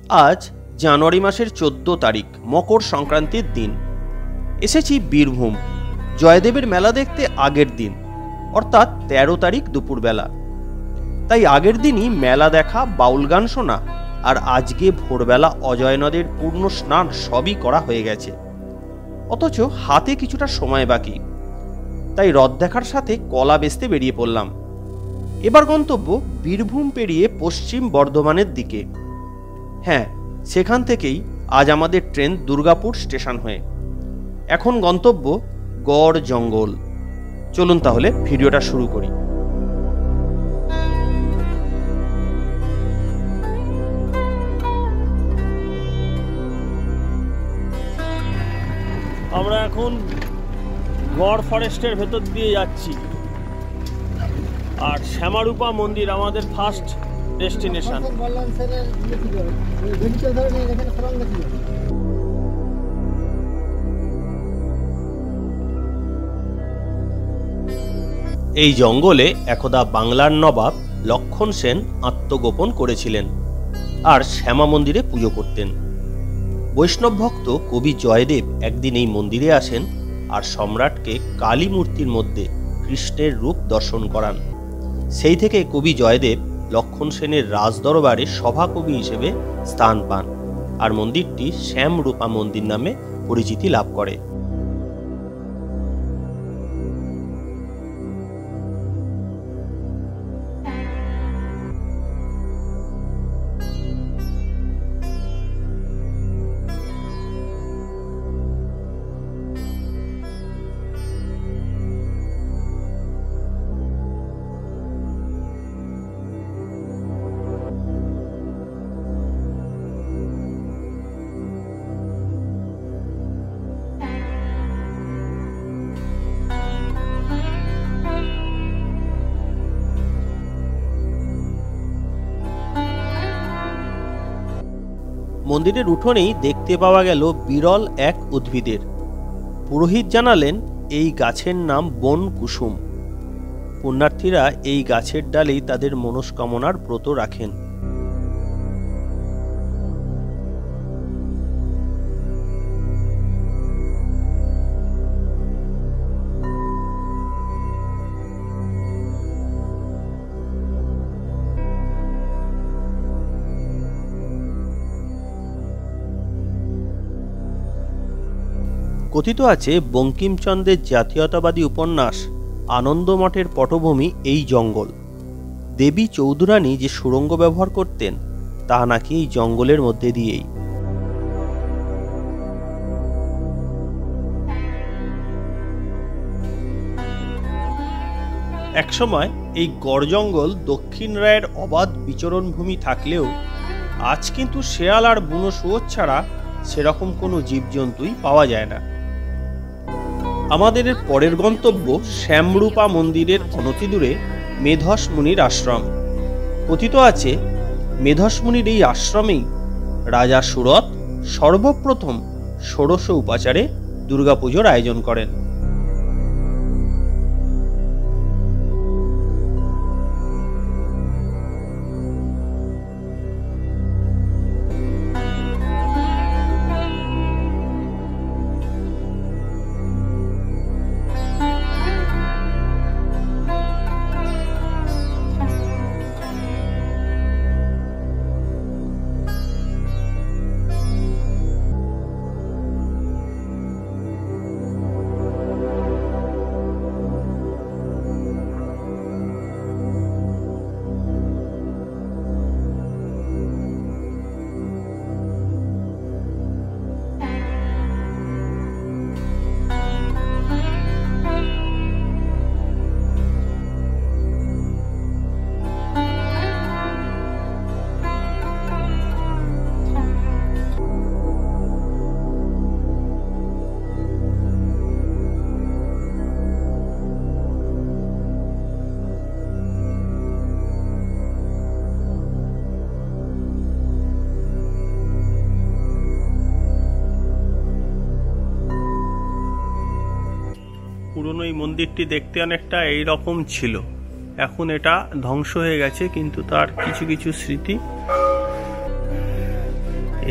আজ জানুয়ারি মাসের 14 তারিখ, মকর সংক্রান্তির দিন। এসেছি বীরভূম জয়দেবের মেলা দেখতে আগের দিন, অর্থাৎ 13 তারিখ দুপুরবেলা। তাই আগের দিনই মেলা দেখা, বাউল গান শোনা আর আজকে ভোরবেলা অজয় নদের পূর্ণ স্নান সবই করা হয়ে গেছে, অথচ হাতে কিছুটা সময় বাকি। তাই রথ দেখার সাথে কলা বেচতে বেরিয়ে পড়লাম। এবার গন্তব্য বীরভূম পেরিয়ে পশ্চিম বর্ধমানের দিকে। হ্যাঁ, সেখান থেকেই আজ আমাদের ট্রেন দুর্গাপুর স্টেশন হয়ে। এখন গন্তব্য গড় জঙ্গল। চলুন তাহলে ভিডিওটা শুরু করি। আমরা এখন গড় ফরেস্টের ভেতর দিয়ে যাচ্ছি, আর শ্যামারূপা মন্দির আমাদের ফার্স্ট ডেস্টিনেশন। এই জঙ্গলে একদা বাংলার নবাব লক্ষণ সেন আত্মগোপন করেছিলেন আর শ্যামা মন্দিরে পুজো করতেন। বৈষ্ণব ভক্ত কবি জয়দেব একদিন এই মন্দিরে আসেন আর সম্রাটকে কালী মূর্তির মধ্যে কৃষ্ণের রূপ দর্শন করান। সেই থেকে কবি জয়দেব লক্ষণ সেনের রাজদরবারে সভাকবি হিসেবে স্থান পান আর মন্দিরটি শ্যামরূপা মন্দির নামে পরিচিতি লাভ করে। মন্দিরের উঠোনেই দেখতে পাওয়া গেল বিরল এক উদ্ভিদের। পুরোহিত জানালেন এই গাছের নাম বন কুসুম। পুণ্যার্থীরা এই গাছের ডালেই তাদের মনস্কামনার ব্রত রাখেন। কথিত আছে বঙ্কিমচন্দ্রের জাতীয়তাবাদী উপন্যাস আনন্দমঠের পটভূমি এই জঙ্গল। দেবী চৌধুরানী যে সুড়ঙ্গ ব্যবহার করতেন তা নাকি এই জঙ্গলের মধ্যে দিয়েই। একসময় এই গড় জঙ্গল দক্ষিণ রায়ের অবাধ বিচরণভূমি থাকলেও আজ কিন্তু শেয়াল আর বুনো শুয়োর ছাড়া সেরকম কোনো জীবজন্তুই পাওয়া যায় না। আমাদের পরের গন্তব্য শ্যামরূপা মন্দিরের অনতি দূরে মেধস মুনির আশ্রম। কথিত আছে মেধস মুনির এই আশ্রমেই রাজা সুরত সর্বপ্রথম ষোড়শ উপাচারে দুর্গাপুজোর আয়োজন করেন। পুরনো এই মন্দিরটি দেখতে অনেকটা এইরকম ছিল, এখন এটা ধ্বংস হয়ে গেছে, কিন্তু তার কিছু কিছু স্মৃতি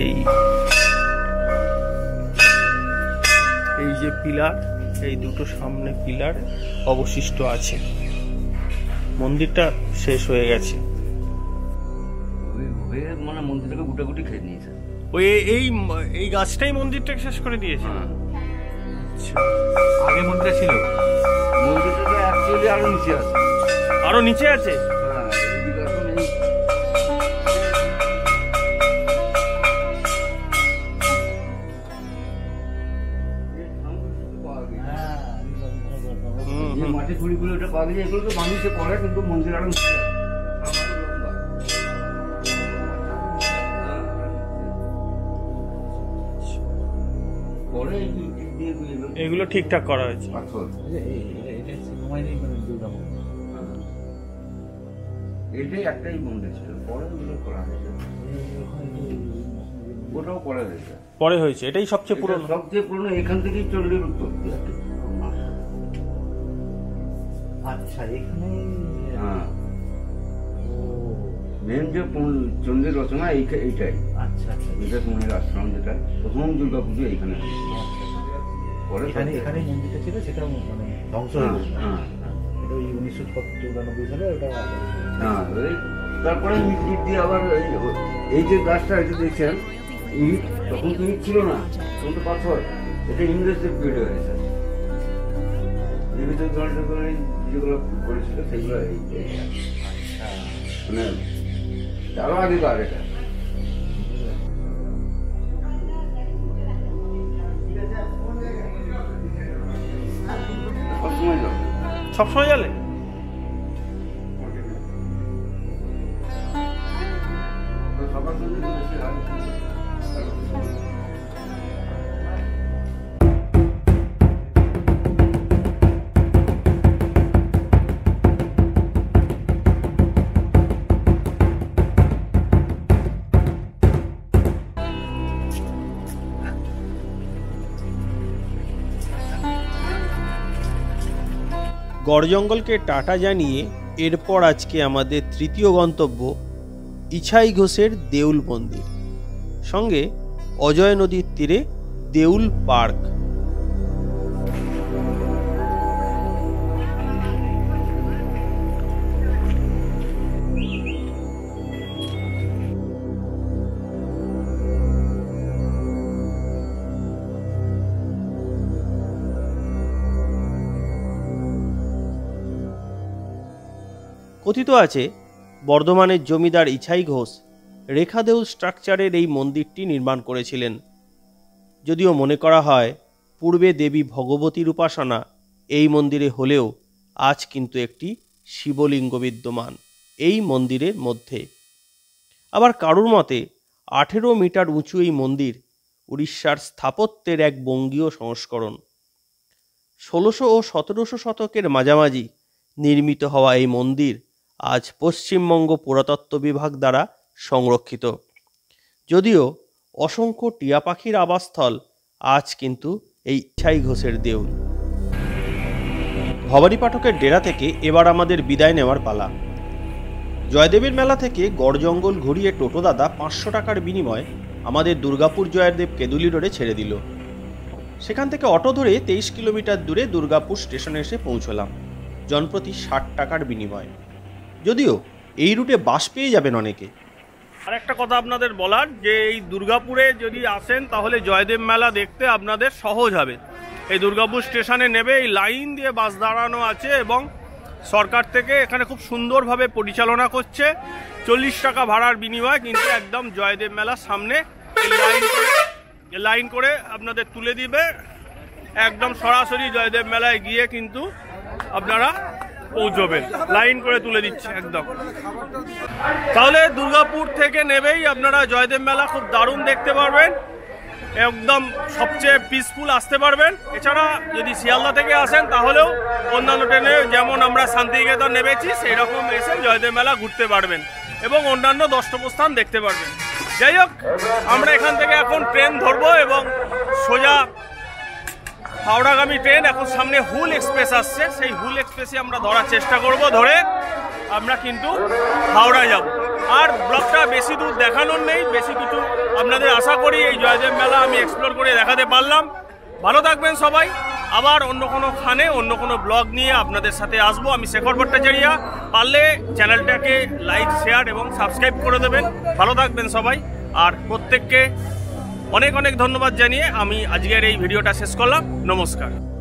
এই যে পিলার, এই দুটো সামনে পিলার অবশিষ্ট আছে, মন্দিরটা শেষ হয়ে গেছে। মানে মন্দিরটাকে গুটাগুটি খেয়ে নিয়েছে। ওই এই গাছটাই মন্দিরটাকে শেষ করে দিয়েছে। আগে মন্দিরটা ছিল, মন্দিরটা তো অ্যাকচুয়ালি আরো নিচে আছে। আরো নিচে আছে? মাটি খুঁড়িগুলো ওটা পাওয়া গেছে, এগুলো তো বানিয়েছে পরে, কিন্তু মন্দির আরো নিচে আছে। এগুলো ঠিকঠাক করা হয়েছে। এটাই একটাই মন্দির ছিল, পরে ওগুলো করা হয়েছে, ওটাও পরে হয়েছে। পরে হয়েছে, এটাই সবচেয়ে পুরনো। সবচেয়ে পুরনো এখান থেকেই চণ্ডীর উৎপত্তি। আচ্ছা, এখানে হ্যাঁ, মেন যে চণ্ডীর রচনা এইটাই। আচ্ছা আচ্ছা, বিদেশ মনির আশ্রম, যেটা প্রথম দুর্গাপুজো এইখানে পরে এখানে মন্দিরটা ছিল, সেটা মানে ধ্বংস হয়ে গেছে। এটা ওই 1994 সালে ওটা। হ্যাঁ, তারপরে ইট দিয়ে আবার এই যে গাছটা এটা দেখছেন, ইট তখন তো ইট ছিল না, তখন তো পাথর। এটা ইংরেজদের পিরিয়ড হয়েছে, বিভিন্ন ধরনের যেগুলো করেছিল সেগুলো মানে আরো আগেকার। এটা সবসময় জ্বলে। গড় জঙ্গলকে টাটা জানিয়ে এরপর আজকে আমাদের তৃতীয় গন্তব্য ইছাই ঘোষের দেউল মন্দির, সঙ্গে অজয় নদীর তীরে দেউল পার্ক। কথিত আছে বর্ধমানের জমিদার ইছাই ঘোষ রেখাদেউল স্ট্রাকচারের এই মন্দিরটি নির্মাণ করেছিলেন। যদিও মনে করা হয় পূর্বে দেবী ভগবতীর উপাসনা এই মন্দিরে হলেও আজ কিন্তু একটি শিবলিঙ্গ বিদ্যমান এই মন্দিরের মধ্যে। আবার কারুর মতে 18 মিটার উঁচু এই মন্দির উড়িষ্যার স্থাপত্যের এক বঙ্গীয় সংস্করণ। 1600 ও 1700 শতকের মাঝামাঝি নির্মিত হওয়া এই মন্দির আজ পশ্চিমবঙ্গ পুরাতত্ত্ব বিভাগ দ্বারা সংরক্ষিত। যদিও অসংখ্য টিয়া পাখির আবাসস্থল, আজ কিন্তু এই ইছাই ঘোষের দেউল। ভবানী পাঠকের ডেরা থেকে এবার আমাদের বিদায় নেওয়ার পালা। জয়দেবের মেলা থেকে গড় জঙ্গল ঘুরিয়ে টোটো দাদা 500 টাকার বিনিময়ে আমাদের দুর্গাপুর জয়দেব কেদুলি রোডে ছেড়ে দিল। সেখান থেকে অটো ধরে 23 কিলোমিটার দূরে দুর্গাপুর স্টেশনে এসে পৌঁছলাম জনপ্রতি 60 টাকার বিনিময়ে। যদিও এই রুটে বাস পেয়ে যাবেন অনেকে। আর একটা কথা আপনাদের বলার, যে এই দুর্গাপুরে যদি আসেন তাহলে জয়দেব মেলা দেখতে আপনাদের সহজ হবে। এই দুর্গাপুর স্টেশনে নেবে এই লাইন দিয়ে বাস দাঁড়ানো আছে এবং সরকার থেকে এখানে খুব সুন্দরভাবে পরিচালনা করছে। 40 টাকা ভাড়ার বিনিময়ে কিন্তু একদম জয়দেব মেলার সামনে লাইন করে আপনাদের তুলে দিবে। একদম সরাসরি জয়দেব মেলায় গিয়ে কিন্তু আপনারা পৌঁছবেন, লাইন করে তুলে দিচ্ছে একদম। তাহলে দুর্গাপুর থেকে নেবেই আপনারা জয়দেব মেলা খুব দারুণ দেখতে পারবেন, একদম সবচেয়ে পিসফুল আসতে পারবেন। এছাড়া যদি শিয়ালদা থেকে আসেন তাহলেও অন্যান্য ট্রেনে যেমন আমরা শান্তিনিকেতন নেমেছি সেই রকম এসে জয়দেব মেলা ঘুরতে পারবেন এবং অন্যান্য দর্শনীয় দেখতে পারবেন। যাই হোক, আমরা এখান থেকে এখন ট্রেন ধরবো এবং সোজা হাওড়াগামী ট্রেন, এখন সামনে হুল এক্সপ্রেস আসছে, সেই হুল এক্সপ্রেসে আমরা ধরার চেষ্টা করব। ধরে আমরা কিন্তু হাওড়া যাব। আর ব্লগটা বেশি দূর দেখানোর নেই, বেশি কিছু আপনাদের আশা করি এই জয়দেব মেলা আমি এক্সপ্লোর করে দেখাতে পারলাম। ভালো থাকবেন সবাই, আবার অন্য কোনো খানে অন্য কোনো ব্লগ নিয়ে আপনাদের সাথে আসবো। আমি শেখর ভট্টাচার্য। পারলে চ্যানেলটাকে লাইক, শেয়ার এবং সাবস্ক্রাইব করে দেবেন। ভালো থাকবেন সবাই, আর প্রত্যেককে অনেক অনেক ধন্যবাদ জানিয়ে আমি আজকের এই ভিডিওটা শেষ করলাম। নমস্কার।